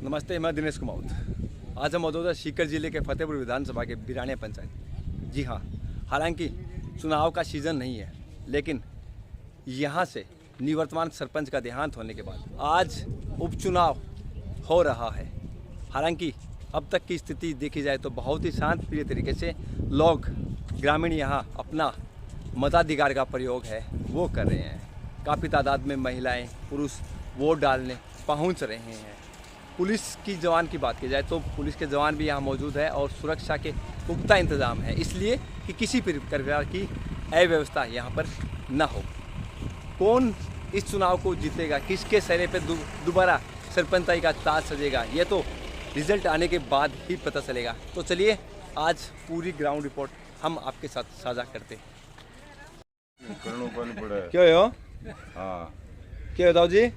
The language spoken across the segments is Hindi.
नमस्ते, मैं दिनेश कुमार। आज हम मौजूद है सीकर जिले के फतेहपुर विधानसभा के बिरानिया पंचायत। जी हाँ, हालांकि चुनाव का सीज़न नहीं है, लेकिन यहाँ से निवर्तमान सरपंच का देहांत होने के बाद आज उपचुनाव हो रहा है। हालांकि अब तक की स्थिति देखी जाए तो बहुत ही शांतिप्रिय तरीके से लोग ग्रामीण यहाँ अपना मताधिकार का प्रयोग है वो कर रहे हैं। काफ़ी तादाद में महिलाएं, पुरुष वोट डालने पहुँच रहे हैं। पुलिस की जवान की बात की जाए तो पुलिस के जवान भी यहाँ मौजूद है और सुरक्षा के पुख्ता इंतजाम है, इसलिए कि किसी प्रकार की अव्यवस्था यहाँ पर न हो। कौन इस चुनाव को जीतेगा, किसके चेहरे पे दोबारा सरपंचाई का ताज सजेगा, ये तो रिजल्ट आने के बाद ही पता चलेगा। तो चलिए आज पूरी ग्राउंड रिपोर्ट हम आपके साथ साझा करते हैं। क्या हो? हाँ, क्या बताओ जी?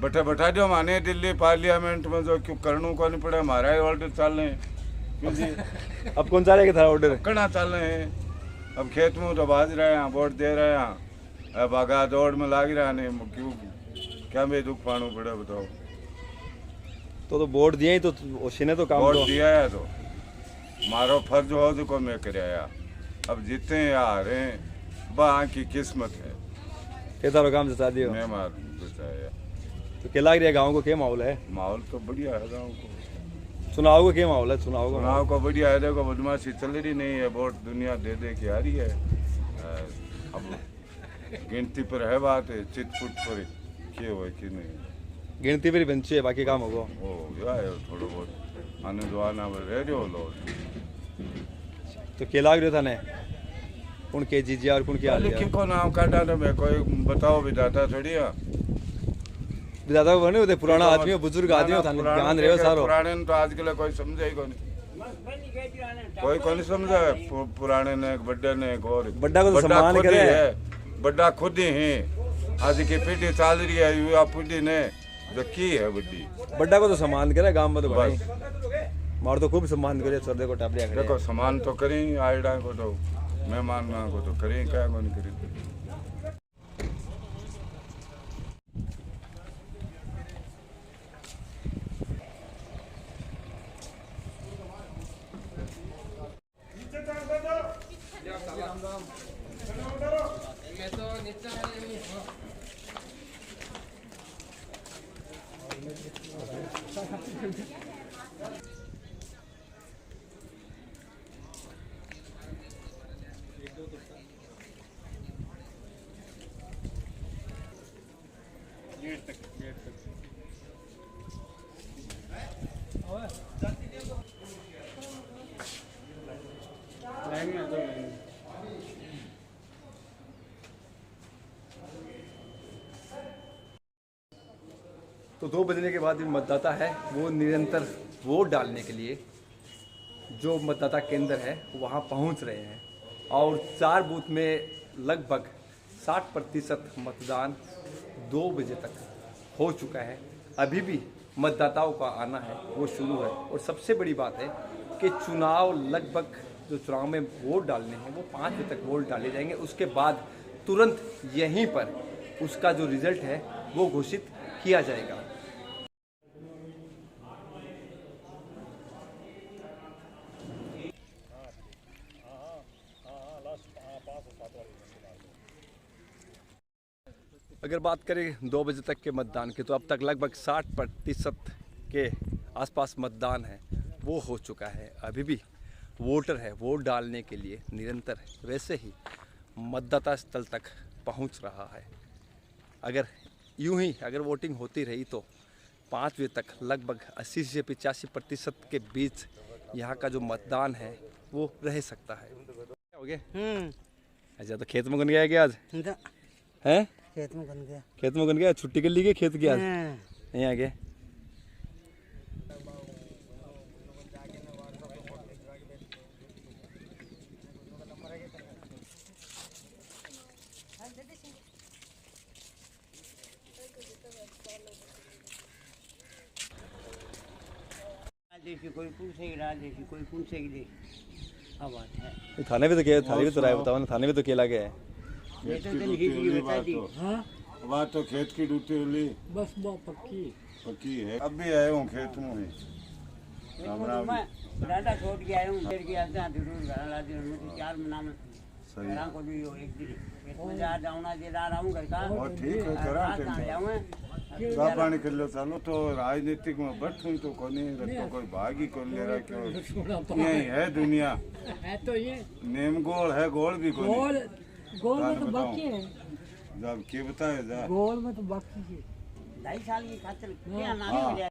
बैठा जो माने दिल्ली पार्लियामेंट में जो क्यों करनू को नहीं पड़ा, हमारा ऑर्डर चल रहे हैं जी। अब कौन सा रहेगा था ऑर्डर? कना चल रहे हैं, अब खेत में तो बाज रहे हैं, वोट दे रहे हैं, अब आगा दौड़ में लाग रहा नहीं, क्यों क्या मैं दुख पानू पड़ा बताओ। तो वोट दिया ही तो उसने तो काम वोट दिया है तो मारो फर्ज हो तो को मैं कराया। अब जीते हैं या हारे हैं वहाँ की किस्मत है। कैसा काम जता दियो? मैं मार बचाया। तो क्या लग रहा है गाँव को क्या माहौल है? माहौल तो बढ़िया है गाँव को। चुनाव को क्या माहौल है? चुनाव को बढ़िया है। देखो बदमाशी चल रही नहीं है, वोट दुनिया दे दे के आ रही है। अब गिनती पर है बात है, चिटपुट पर क्या हुआ कि नहीं गिनती पर बंची है, बाकी काम होगा। ओ गया है थोड़ा बहुत आने दो आना रह रहे हो लोग। तो क्या लग रहा था ने कौन के जीजी और कौन क्या लिखी को नाम काटा तो मैं कोई बताओ विधाता थोड़ी है। विधाता बने होते पुराना आदमी हो, बुजुर्ग आदमी हो, ध्यान रहे हो सारो। पुराने ने तो आज के लिए कोई समझे ही नहीं, कोई को नहीं समझा। पुराने ने बड्डे ने और बड्डा को तो सम्मान करे है, बड्डा खुद ही है। आज की पीढ़ी चल रही है, युवा पीढ़ी ने जो की है बड्डी, बड्डा को तो सम्मान करे गांव में तो भाई मार तो खूब सम्मान करे। छोटे को टापलिया करे, देखो सम्मान तो करें, आयडा को तो मेहमान को तो करें, क्या को नहीं करें। तो 2 बजने के बाद जो मतदाता है वो निरंतर वोट डालने के लिए जो मतदाता केंद्र है वहाँ पहुँच रहे हैं और 4 बूथ में लगभग 60% मतदान 2 बजे तक हो चुका है। अभी भी मतदाताओं का आना है वो शुरू है। और सबसे बड़ी बात है कि चुनाव लगभग जो चुनाव में वोट डालने हैं वो 5 बजे तक वोट डाले जाएंगे। उसके बाद तुरंत यहीं पर उसका जो रिजल्ट है वो घोषित किया जाएगा। अगर बात करें 2 बजे तक के मतदान की तो अब तक लगभग 60% के आसपास मतदान है वो हो चुका है। अभी भी वोटर है वोट डालने के लिए निरंतर वैसे ही मतदाता स्थल तक पहुंच रहा है। अगर यूं ही अगर वोटिंग होती रही तो 5 बजे तक लगभग 80 से 85% के बीच यहाँ का जो मतदान है वो रह सकता है। हो गया? अच्छा, तो खेत में गुन गया क्या आज? हैं? खेत में गन गया। खेत में गन गया? छुट्टी कर ली गई खेत की आज? नहीं आ गए? कोई कोई पूछेगी अब बात है। थाने भी तो क्या, थाने भी तो राय बताओ ना, थाने भी तो केला गया है। बात तो खेत की ड्यूटी होली, बस वो पक्की पक्की है। अब भी आया हूँ खेत में ही। मैं डाटा छोड़ के आया हूँ, फिर के आते हैं जरूर घर ला दी मुझे 4 महीना में सही घरा को भी हो एक दिन इसमें जा जाऊंगा जे रहा हूँ घर का और ठीक है करा रात कहाँ जाऊँ चा पानी कर लो चलो। तो राजनीतिक में बैठूं तो कोनी तो कोई भाग ही कर ले रहा क्यों यही है दुनिया है तो ये नेम गोल है गोल भी कोनी गोल गोल में तो बाकी है जब के बताए जा गोल में तो बाकी है 2.5 साल की खातिर क्या नानी मिले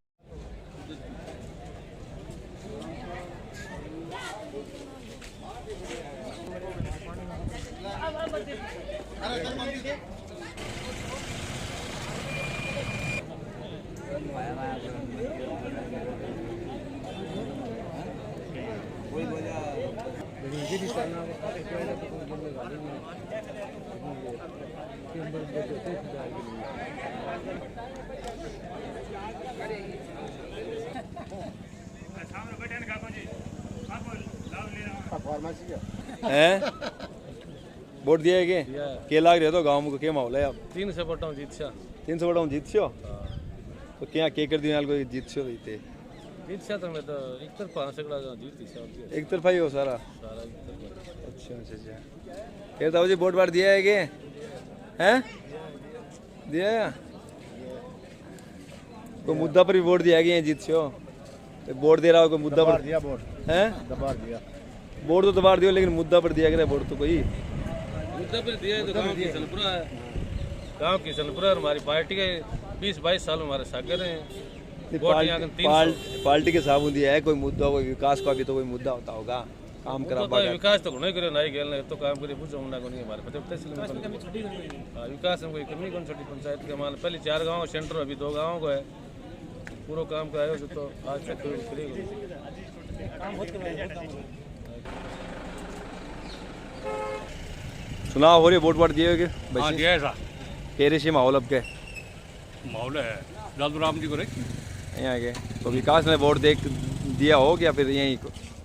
हैं वोट दिया है के लाग रहे तो गांव में क्या माहौल है अब 300 वोटों जीत से 300 वोट जीत छो तो क्या के कर दियो कोई जीत छो जीते जीत से तो मैं तो एक तरफा सगड़ा जीत से एक तरफा ही हो सारा सारा एक तरफा अच्छा अच्छा अच्छा फिर ताऊ जी वोट बार दिया है क्या हैं दिया है कोई मुद्दा पर भी वोट दिया गया जीत छो वोट दे रहा हो कोई मुद्दा पर दिया वोट हैं दबार दिया वोट तो दबार दियो लेकिन मुद्दा पर दिया गया वोट तो कोई मुद्दा पर दिया है तो गांव की सलपुरा है गांव की सलपुरा हमारी पार्टी के 20-22 साल हमारे सागर हैं पार्टी के हिसाब दिया है कोई मुद्दा कोई विकास का भी तो कोई मुद्दा होता होगा काम करा तो विकास तो नहीं करे नहीं गेल तो काम करे पूछो ना कोनी हमारे पते तहसील में विकास में कोई कमी कौन छोटी पंचायत के मान पहले 4 गांव सेंटर अभी 2 गांव को है पूरा काम करायो तो आज तक चुनाव हो रही वोट वाट दिए हाँ दिया है सा केरे से माहौल अब के माहौल है लालू राम जी को रे यहाँ के तो विकास में वोट देख दिया हो या फिर यही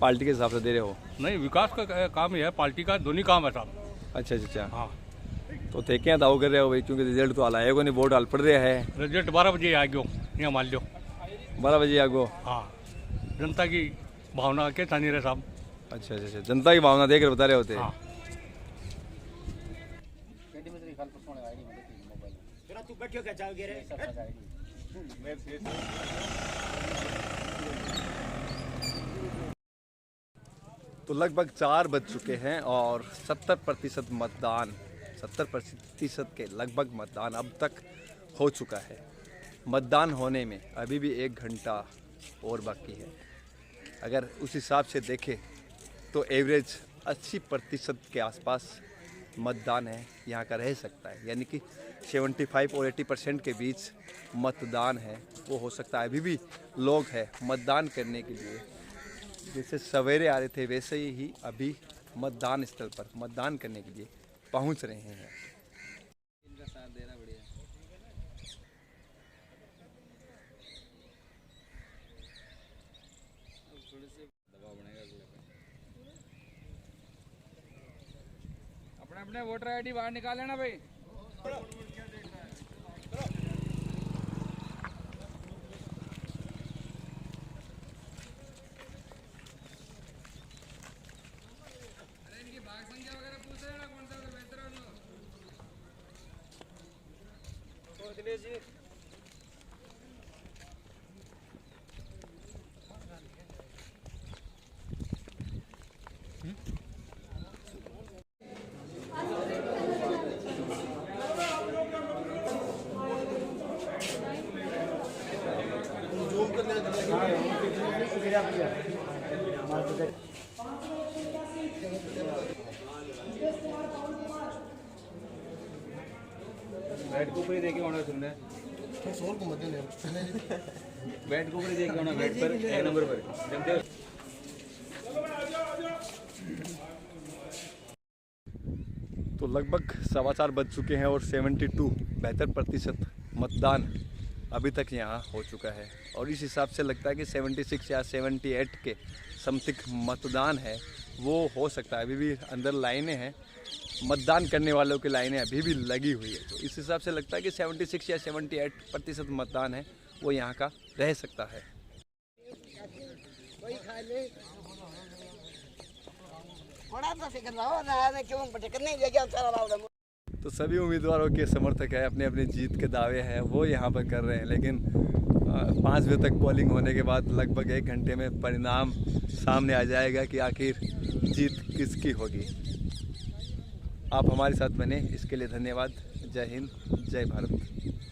पार्टी के हिसाब से दे रहे हो नहीं विकास का काम ही है पार्टी का दोनों काम है साहब अच्छा अच्छा अच्छा हाँ तो थे क्या दाव कर रहे हो भाई क्योंकि रिजल्ट तो हाल आएगा नहीं वोट हाल पड़ रहा है रिजल्ट 12 बजे आ गयो यहाँ मान लो 12 बजे आगो हाँ जनता की भावना के तानी रहे साहब अच्छा अच्छा अच्छा जनता की भावना देख कर बता रहे होते हाँ तू बैठो क्या जाओगे रे तो लगभग 4 बज चुके हैं और 70% मतदान 70% के लगभग मतदान अब तक हो चुका है। मतदान होने में अभी भी 1 घंटा और बाकी है। अगर उस हिसाब से देखें तो एवरेज 80% के आसपास मतदान है यहाँ का रह सकता है, यानी कि 75 और 80% के बीच मतदान है वो हो सकता है। अभी भी लोग हैं मतदान करने के लिए, जैसे सवेरे आ रहे थे वैसे ही अभी मतदान स्थल पर मतदान करने के लिए पहुंच रहे हैं। अपने अपने वोटर आईडी बाहर निकाल लेना भाई। बैट को ऊपर देखे होना सुन रहे बैट को ऊपर देखे होना बैट पर 1 नंबर पर जनते। तो लगभग 4:15 बज चुके हैं और 72% मतदान अभी तक यहाँ हो चुका है और इस हिसाब से लगता है कि 76 या 78 के समथिंग मतदान है वो हो सकता है। अभी भी अंदर लाइनें हैं, मतदान करने वालों की लाइनें अभी भी लगी हुई है, तो इस हिसाब से लगता है कि 76 या 78% मतदान है वो यहाँ का रह सकता है। तो सभी उम्मीदवारों के समर्थक है, अपने अपने जीत के दावे हैं वो यहाँ पर कर रहे हैं, लेकिन 5 बजे तक पोलिंग होने के बाद लगभग 1 घंटे में परिणाम सामने आ जाएगा कि आखिर जीत किसकी होगी। आप हमारे साथ बने, इसके लिए धन्यवाद। जय हिंद, जय भारत।